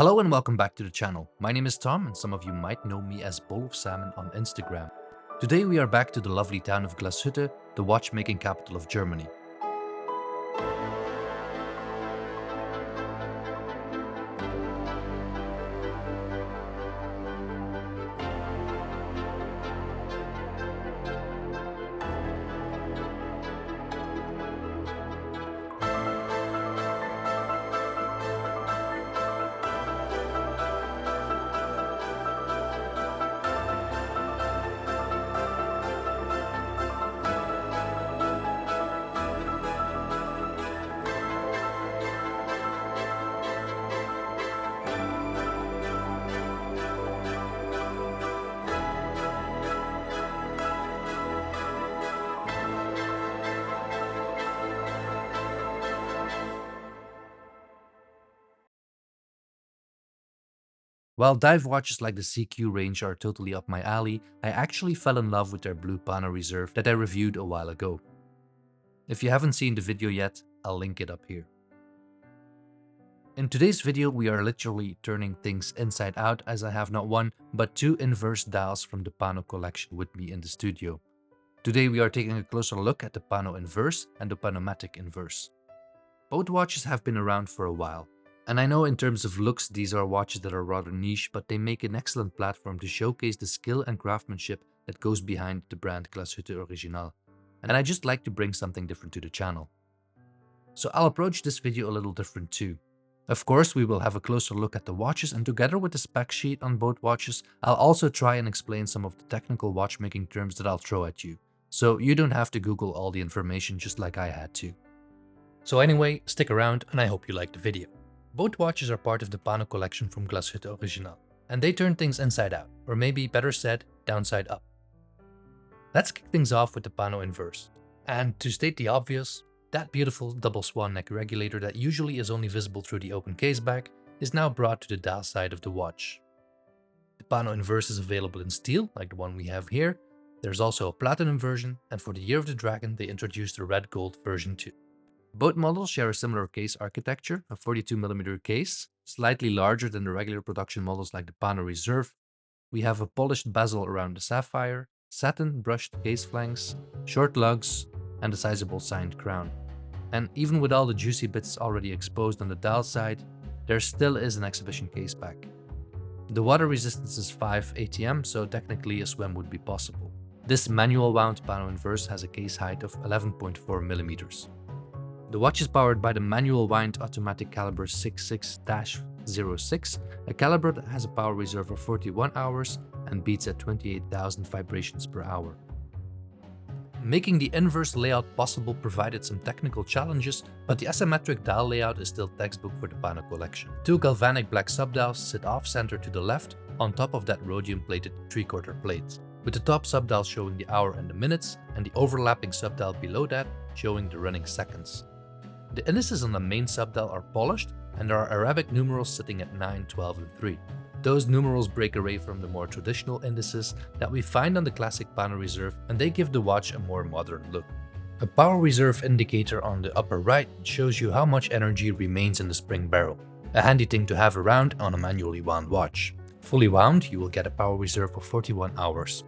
Hello and welcome back to the channel. My name is Tom and some of you might know me as Bowl of Salmon on Instagram. Today we are back to the lovely town of Glashütte, the watchmaking capital of Germany. While dive watches like the CQ range are totally up my alley, I actually fell in love with their blue Pano Reserve that I reviewed a while ago. If you haven't seen the video yet, I'll link it up here. In today's video, we are literally turning things inside out as I have not one, but two inverse dials from the Pano collection with me in the studio. Today we are taking a closer look at the PanoInverse and the PanoMaticInverse. Both watches have been around for a while, and I know in terms of looks these are watches that are rather niche, but they make an excellent platform to showcase the skill and craftsmanship that goes behind the brand Glashutte Original. And I just like to bring something different to the channel. So I'll approach this video a little different too. Of course, we will have a closer look at the watches, and together with the spec sheet on both watches, I'll also try and explain some of the technical watchmaking terms that I'll throw at you. So you don't have to Google all the information just like I had to. So anyway, stick around and I hope you like the video. Both watches are part of the Pano collection from Glashutte Original, and they turn things inside out, or maybe better said, downside up. Let's kick things off with the PanoInverse. And to state the obvious, that beautiful double swan neck regulator that usually is only visible through the open case back is now brought to the dial side of the watch. The PanoInverse is available in steel, like the one we have here. There's also a platinum version, and for the Year of the Dragon they introduced the red gold version too. Both models share a similar case architecture, a 42mm case, slightly larger than the regular production models like the Pano Reserve. We have a polished bezel around the sapphire, satin brushed case flanks, short lugs, and a sizable signed crown. And even with all the juicy bits already exposed on the dial side, there still is an exhibition case back. The water resistance is 5 atm, so technically a swim would be possible. This manual wound PanoInverse has a case height of 11.4mm. The watch is powered by the manual wind automatic caliber 66-06, a caliber that has a power reserve of 41 hours and beats at 28,000 vibrations per hour. Making the inverse layout possible provided some technical challenges, but the asymmetric dial layout is still textbook for the Pano collection. Two galvanic black subdials sit off-center to the left on top of that rhodium-plated 3/4 plate, with the top subdial showing the hour and the minutes, and the overlapping subdial below that showing the running seconds. The indices on the main subdial are polished, and there are Arabic numerals sitting at 9, 12, and 3. Those numerals break away from the more traditional indices that we find on the classic Pano Reserve, and they give the watch a more modern look. A power reserve indicator on the upper right shows you how much energy remains in the spring barrel, a handy thing to have around on a manually wound watch. Fully wound, you will get a power reserve of 41 hours.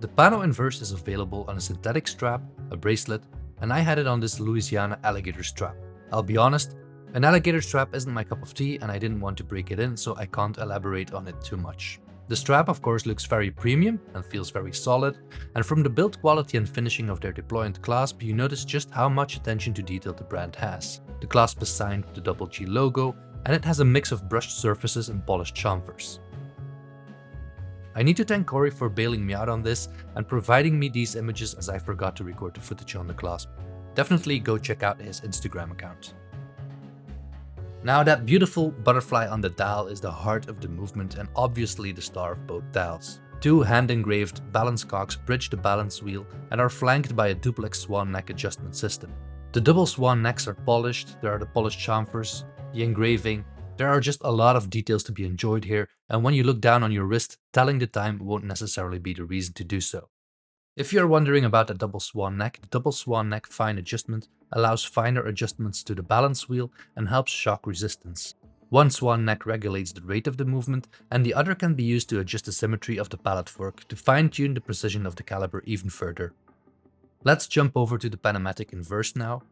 The PanoInverse is available on a synthetic strap, a bracelet, and I had it on this Louisiana alligator strap. I'll be honest, an alligator strap isn't my cup of tea and I didn't want to break it in, so I can't elaborate on it too much. The strap of course looks very premium and feels very solid, and from the build quality and finishing of their deployant clasp you notice just how much attention to detail the brand has. The clasp is signed with the double G logo, and it has a mix of brushed surfaces and polished chamfers. I need to thank Corey for bailing me out on this and providing me these images as I forgot to record the footage on the clasp. Definitely go check out his Instagram account. Now that beautiful butterfly on the dial is the heart of the movement and obviously the star of both dials. Two hand-engraved balance cocks bridge the balance wheel and are flanked by a duplex swan neck adjustment system. The double swan necks are polished, there are the polished chamfers, the engraving. There are just a lot of details to be enjoyed here, and when you look down on your wrist, telling the time won't necessarily be the reason to do so. If you're wondering about the double swan neck, the double swan neck fine adjustment allows finer adjustments to the balance wheel and helps shock resistance. One swan neck regulates the rate of the movement, and the other can be used to adjust the symmetry of the pallet fork to fine-tune the precision of the caliber even further. Let's jump over to the PanoMaticInverse now.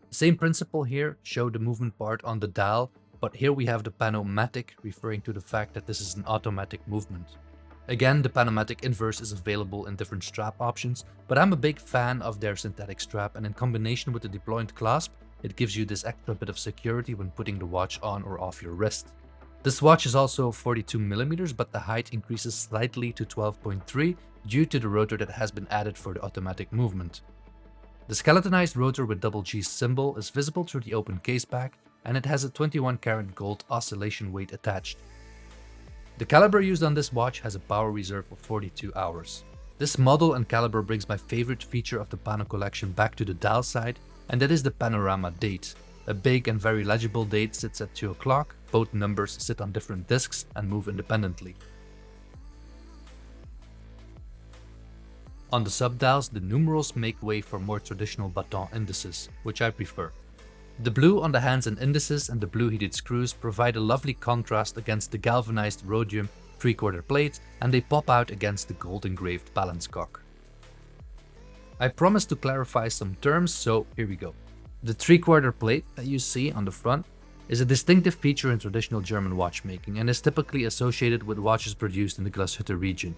Same principle here, show the movement part on the dial, but here we have the PanoMatic, referring to the fact that this is an automatic movement. Again, the PanoMaticInverse is available in different strap options, but I'm a big fan of their synthetic strap, and in combination with the deployed clasp, it gives you this extra bit of security when putting the watch on or off your wrist. This watch is also 42mm, but the height increases slightly to 12.3 due to the rotor that has been added for the automatic movement. The skeletonized rotor with double G symbol is visible through the open case back, and it has a 21 karat gold oscillation weight attached. The caliber used on this watch has a power reserve of 42 hours. This model and caliber brings my favorite feature of the Pano collection back to the dial side, and that is the panorama date. A big and very legible date sits at 2 o'clock, both numbers sit on different discs and move independently. On the subdials, the numerals make way for more traditional baton indices, which I prefer. The blue on the hands and indices and the blue heated screws provide a lovely contrast against the galvanized rhodium 3/4 plate, and they pop out against the gold engraved balance cock. I promised to clarify some terms, so here we go. The 3/4 plate that you see on the front is a distinctive feature in traditional German watchmaking and is typically associated with watches produced in the Glashütte region.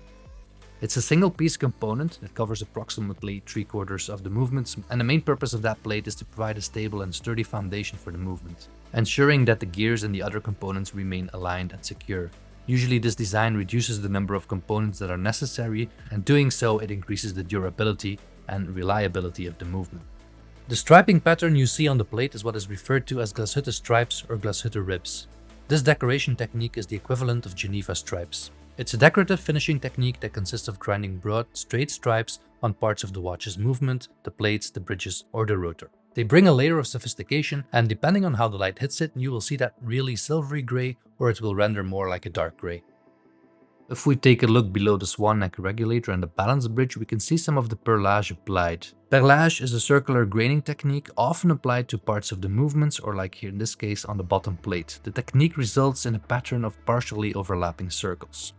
It's a single piece component that covers approximately 3/4 of the movements, and the main purpose of that plate is to provide a stable and sturdy foundation for the movement, ensuring that the gears and the other components remain aligned and secure. Usually this design reduces the number of components that are necessary, and doing so it increases the durability and reliability of the movement. The striping pattern you see on the plate is what is referred to as Glashütte stripes or Glashütte ribs. This decoration technique is the equivalent of Geneva stripes. It's a decorative finishing technique that consists of grinding broad, straight stripes on parts of the watch's movement, the plates, the bridges, or the rotor. They bring a layer of sophistication, and depending on how the light hits it, you will see that really silvery gray, or it will render more like a dark gray. If we take a look below the swan neck regulator and the balance bridge, we can see some of the perlage applied. Perlage is a circular graining technique often applied to parts of the movements, or like here in this case on the bottom plate. The technique results in a pattern of partially overlapping circles.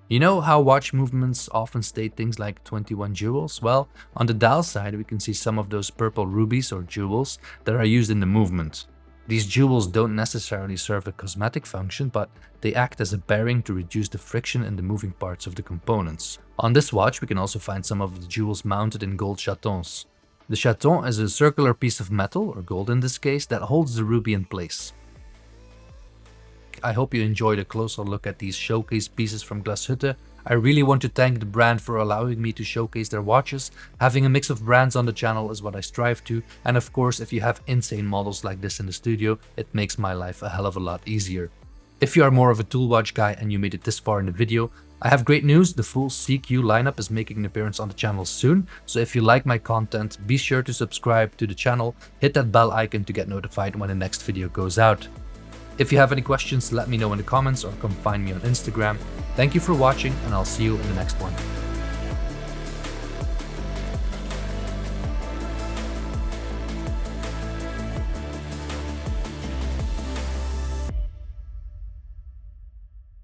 You know how watch movements often state things like 21 jewels? Well, on the dial side we can see some of those purple rubies or jewels that are used in the movement. These jewels don't necessarily serve a cosmetic function, but they act as a bearing to reduce the friction in the moving parts of the components. On this watch we can also find some of the jewels mounted in gold chatons. The chaton is a circular piece of metal, or gold in this case, that holds the ruby in place. I hope you enjoyed a closer look at these showcase pieces from Glashutte. I really want to thank the brand for allowing me to showcase their watches. Having a mix of brands on the channel is what I strive to, and of course if you have insane models like this in the studio, it makes my life a hell of a lot easier. If you are more of a tool watch guy and you made it this far in the video, I have great news. The full CQ lineup is making an appearance on the channel soon, so if you like my content, be sure to subscribe to the channel, hit that bell icon to get notified when the next video goes out. If you have any questions, let me know in the comments or come find me on Instagram. Thank you for watching, and I'll see you in the next one.